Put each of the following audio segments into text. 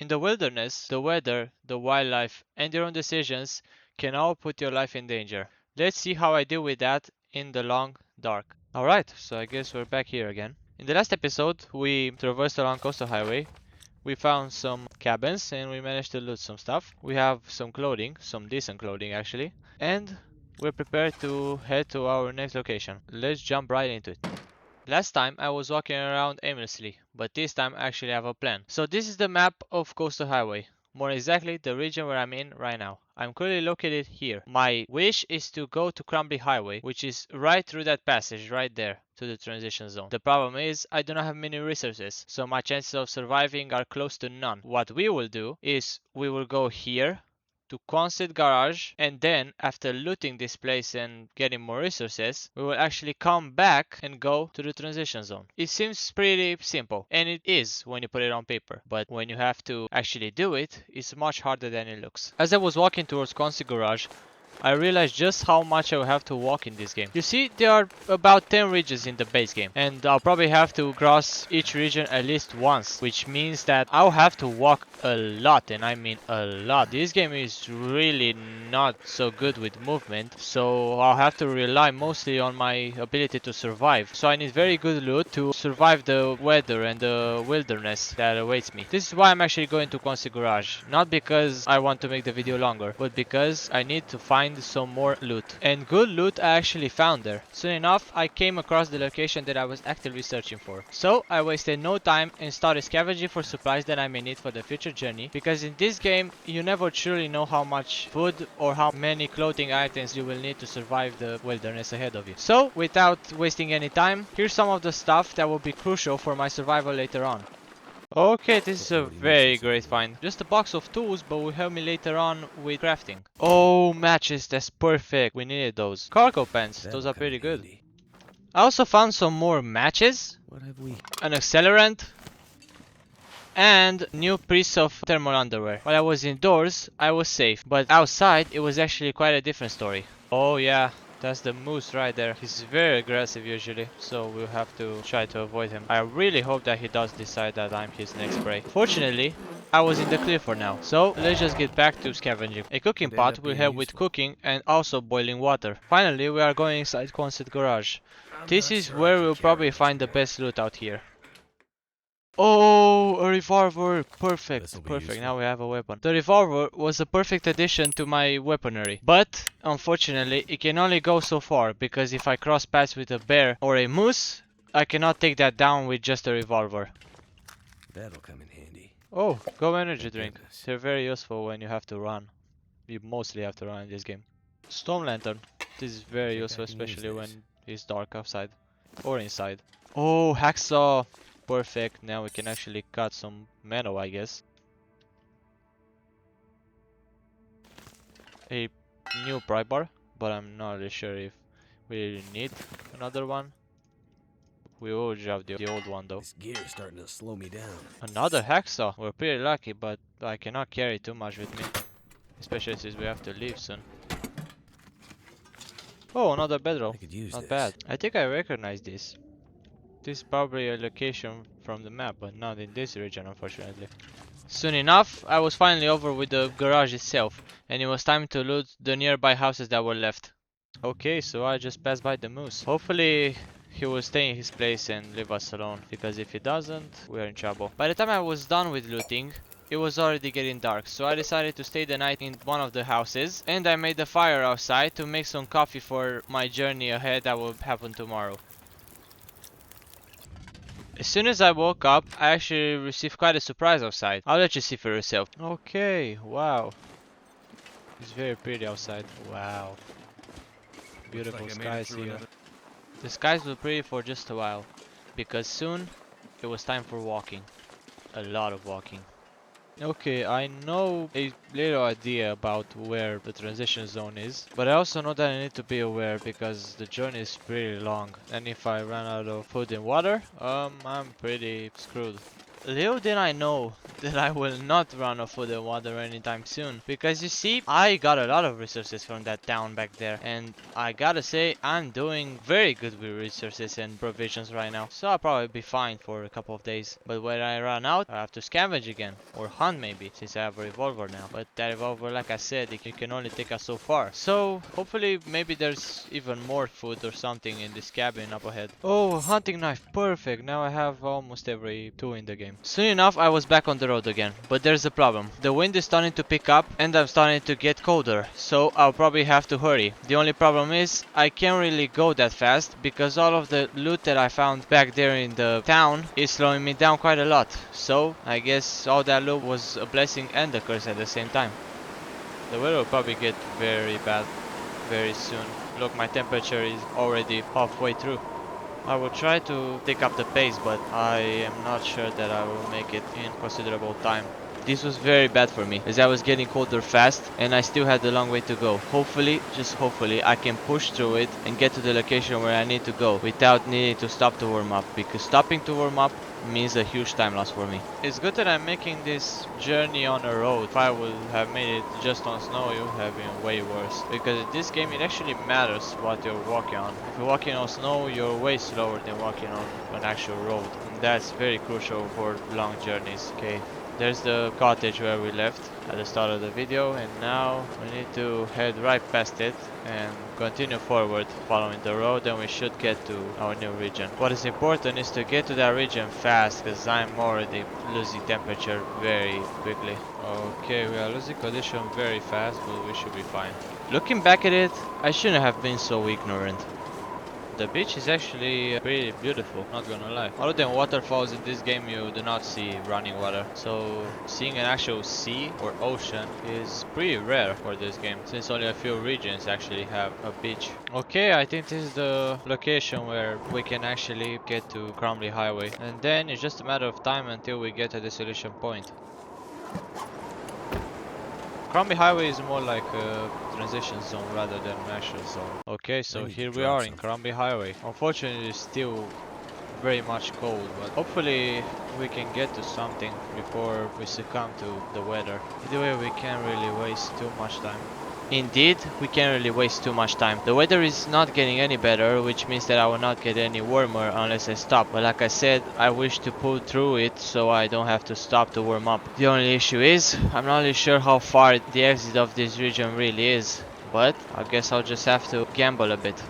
In the wilderness, the weather, the wildlife, and your own decisions can all put your life in danger. Let's see how I deal with that in the long dark. Alright, so I guess we're back here again. In the last episode, we traversed along Coastal Highway. We found some cabins and we managed to loot some stuff. We have some clothing, some decent clothing actually. And we're prepared to head to our next location. Let's jump right into it. Last time I was walking around aimlessly, but this time I actually have a plan. So this is the map of Coastal Highway. More exactly, the region where I'm in right now. I'm currently located here. My wish is to go to Crumbly Highway, which is right through that passage right there to the transition zone. The problem is I do not have many resources, so my chances of surviving are close to none. What we will do is we will go here to Quonset Garage, and then after looting this place and getting more resources, we will actually come back and go to the transition zone. It seems pretty simple, and it is when you put it on paper, but when you have to actually do it, it's much harder than it looks. As I was walking towards Quonset Garage, I realized just how much I will have to walk in this game. You see, there are about 10 regions in the base game, and I'll probably have to cross each region at least once, which means that I'll have to walk a lot, and I mean a lot. This game is really not so good with movement, so I'll have to rely mostly on my ability to survive. So I need very good loot to survive the weather and the wilderness that awaits me. This is why I'm actually going to Quonset Garage, not because I want to make the video longer, but because I need to find some more loot. And good loot I actually found there. Soon enough, I came across the location that I was actively searching for. So I wasted no time and started scavenging for supplies that I may need for the future journey, because in this game you never truly know how much food or how many clothing items you will need to survive the wilderness ahead of you. So without wasting any time, here's some of the stuff that will be crucial for my survival later on. Okay, this is a very great find. Just a box of tools, but will help me later on with crafting. Oh, matches, that's perfect. We needed those. Cargo pants, those are pretty good. I also found some more matches. What have we? An accelerant. And new piece of thermal underwear. While I was indoors, I was safe. But outside, it was actually quite a different story. Oh yeah. That's the moose right there. He's very aggressive usually, so we'll have to try to avoid him. I really hope that he does decide that I'm his next prey. Fortunately, I was in the clear for now, so let's just get back to scavenging. A cooking pot will help with cooking and also boiling water. Finally, we are going inside Quonset Garage. This is where we'll probably find the best loot out here. Oh, a revolver! Perfect, perfect, now we have a weapon. The revolver was a perfect addition to my weaponry, but unfortunately it can only go so far, because if I cross paths with a bear or a moose, I cannot take that down with just a revolver. That'll come in handy. Oh, go energy drink. They're very useful when you have to run. You mostly have to run in this game. Storm lantern. This is very useful, especially when it's dark outside or inside. Oh, hacksaw. Perfect, now we can actually cut some metal, I guess. A new pry bar, but I'm not really sure if we really need another one. We will drop the old one though. This gear is starting to slow me down. Another hacksaw. We're pretty lucky, but I cannot carry too much with me, especially since we have to leave soon. Oh, another bedroll. Not bad. I think I recognize this. This is probably a location from the map, but not in this region, unfortunately. Soon enough, I was finally over with the garage itself, and it was time to loot the nearby houses that were left. Okay, so I just passed by the moose. Hopefully he will stay in his place and leave us alone, because if he doesn't, we are in trouble. By the time I was done with looting, it was already getting dark, so I decided to stay the night in one of the houses, and I made a fire outside to make some coffee for my journey ahead that will happen tomorrow. As soon as I woke up, I actually received quite a surprise outside. I'll let you see for yourself. Okay, wow. It's very pretty outside. Wow. Beautiful skies here. The skies were pretty for just a while, because soon it was time for walking. A lot of walking. Okay, I know a little idea about where the transition zone is, but I also know that I need to be aware because the journey is pretty long, and if I run out of food and water, I'm pretty screwed. little did I know that I will not run out of food and water anytime soon. Because you see, I got a lot of resources from that town back there. And I gotta say, I'm doing very good with resources and provisions right now. So I'll probably be fine for a couple of days. But when I run out, I have to scavenge again. Or hunt maybe, since I have a revolver now. But that revolver, like I said, it can only take us so far. So hopefully maybe there's even more food or something in this cabin up ahead. Oh, hunting knife, perfect. Now I have almost every tool in the game. Soon enough, I was back on the road again. But there's a problem. The wind is starting to pick up and I'm starting to get colder. So I'll probably have to hurry. The only problem is I can't really go that fast because all of the loot that I found back there in the town is slowing me down quite a lot. So I guess all that loot was a blessing and a curse at the same time. The weather will probably get very bad very soon. Look, my temperature is already halfway through. I will try to take up the pace, but I am not sure that I will make it in considerable time. This was very bad for me, as I was getting colder fast and I still had a long way to go. Hopefully, just hopefully, I can push through it and get to the location where I need to go without needing to stop to warm up, because stopping to warm up means a huge time loss for me. It's good that I'm making this journey on a road. If I would have made it just on snow, it would have been way worse. Because in this game, it actually matters what you're walking on. If you're walking on snow, you're way slower than walking on an actual road. And that's very crucial for long journeys. Okay, there's the cottage where we left at the start of the video, and now we need to head right past it and continue forward following the road, and we should get to our new region. What is important is to get to that region fast, because I'm already losing temperature very quickly. Okay, we are losing condition very fast, but we should be fine. Looking back at it, I shouldn't have been so ignorant. The beach is actually pretty beautiful, not gonna lie. Other than waterfalls in this game, you do not see running water. So seeing an actual sea or ocean is pretty rare for this game, since only a few regions actually have a beach. Okay, I think this is the location where we can actually get to Cromley Highway. And then it's just a matter of time until we get to the solution point. Crombie Highway is more like a transition zone rather than an actual zone. Okay, so here we are in Crombie Highway. Unfortunately, it's still very much cold, but hopefully we can get to something before we succumb to the weather. Either way, we can't really waste too much time. Indeed, we can't really waste too much time. The weather is not getting any better, which means that I will not get any warmer unless I stop. But like I said, I wish to pull through it so I don't have to stop to warm up. The only issue is, I'm not really sure how far the exit of this region really is. But I guess I'll just have to gamble a bit.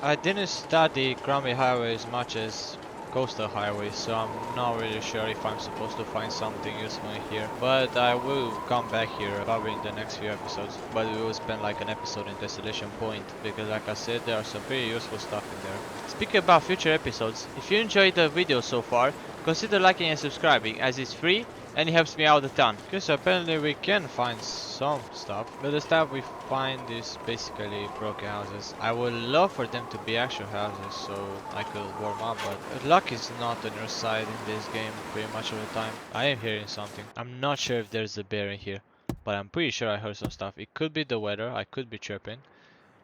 I didn't study Crombie Highway as much as Coastal Highway, so I'm not really sure if I'm supposed to find something useful in here. But I will come back here probably in the next few episodes. But we will spend like an episode in Desolation Point, because like I said, there are some pretty useful stuff in there. Speaking about future episodes, if you enjoyed the video so far, consider liking and subscribing, as it's free and it helps me out a ton. Okay, so apparently we can find some stuff, but the stuff we find is basically broken houses. I would love for them to be actual houses so I could warm up, but luck is not on your side in this game pretty much all the time. I am hearing something. I'm not sure if there's a bear in here, but I'm pretty sure I heard some stuff. It could be the weather, I could be tripping.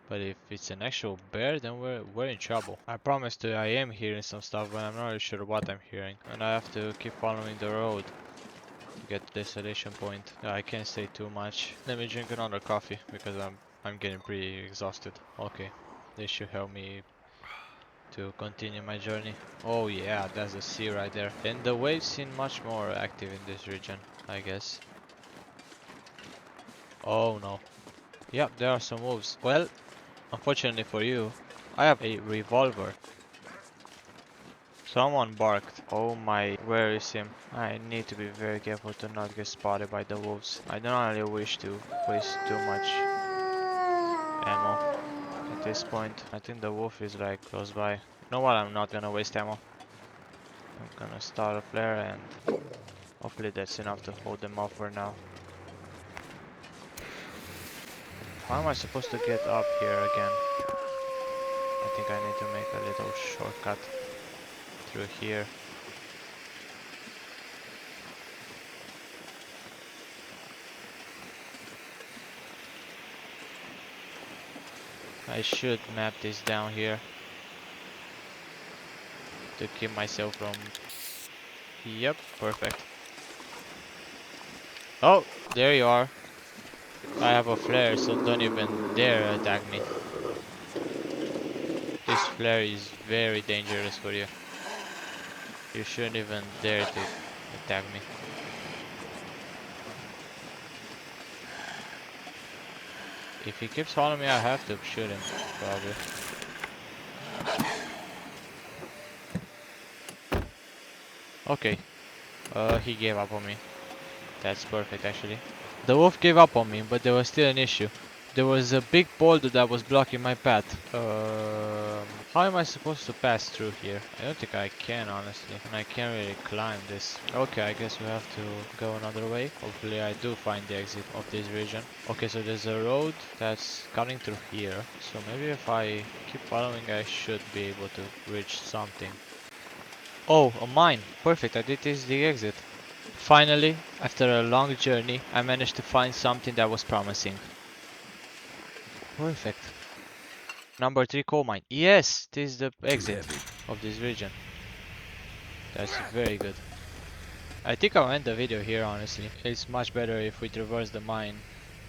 But if it's an actual bear, then we're in trouble. I promise to I am hearing some stuff, but I'm not really sure what I'm hearing. And I have to keep following the road to get to the destination point. I can't say too much. Let me drink another coffee because I'm getting pretty exhausted. Okay, this should help me to continue my journey. Oh yeah, that's the sea right there. And the waves seem much more active in this region, I guess. Oh no. Yep, there are some wolves. Well, unfortunately for you, I have a revolver. Someone barked. Oh my, where is him? I need to be very careful to not get spotted by the wolves. I do not really wish to waste too much ammo at this point. I think the wolf is like close by. You know what, I'm not gonna waste ammo. I'm gonna start a flare and hopefully that's enough to hold them off for now. How am I supposed to get up here again? I think I need to make a little shortcut through here. I should map this down here. to keep myself from... Yep, perfect. Oh, there you are. I have a flare, so don't even dare attack me. This flare is very dangerous for you. You shouldn't even dare to attack me. If he keeps following me, I have to shoot him, probably. Okay, he gave up on me. That's perfect, actually. The wolf gave up on me, but there was still an issue. There was a big boulder that was blocking my path. How am I supposed to pass through here? I don't think I can, honestly. And I can't really climb this. Okay, I guess we have to go another way. Hopefully I do find the exit of this region. Okay, so there's a road that's cutting through here. So maybe if I keep following, I should be able to reach something. Oh, a mine. Perfect, I did this the exit. Finally, after a long journey, I managed to find something that was promising. Perfect. Number 3 coal mine. Yes, this is the exit of this region. That's very good. I think I'll end the video here, honestly. It's much better if we traverse the mine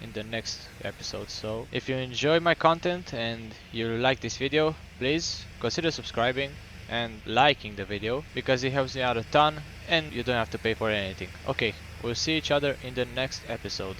in the next episode. So if you enjoy my content and you like this video, please consider subscribing and liking the video, because it helps me out a ton and you don't have to pay for anything. Okay, we'll see each other in the next episode.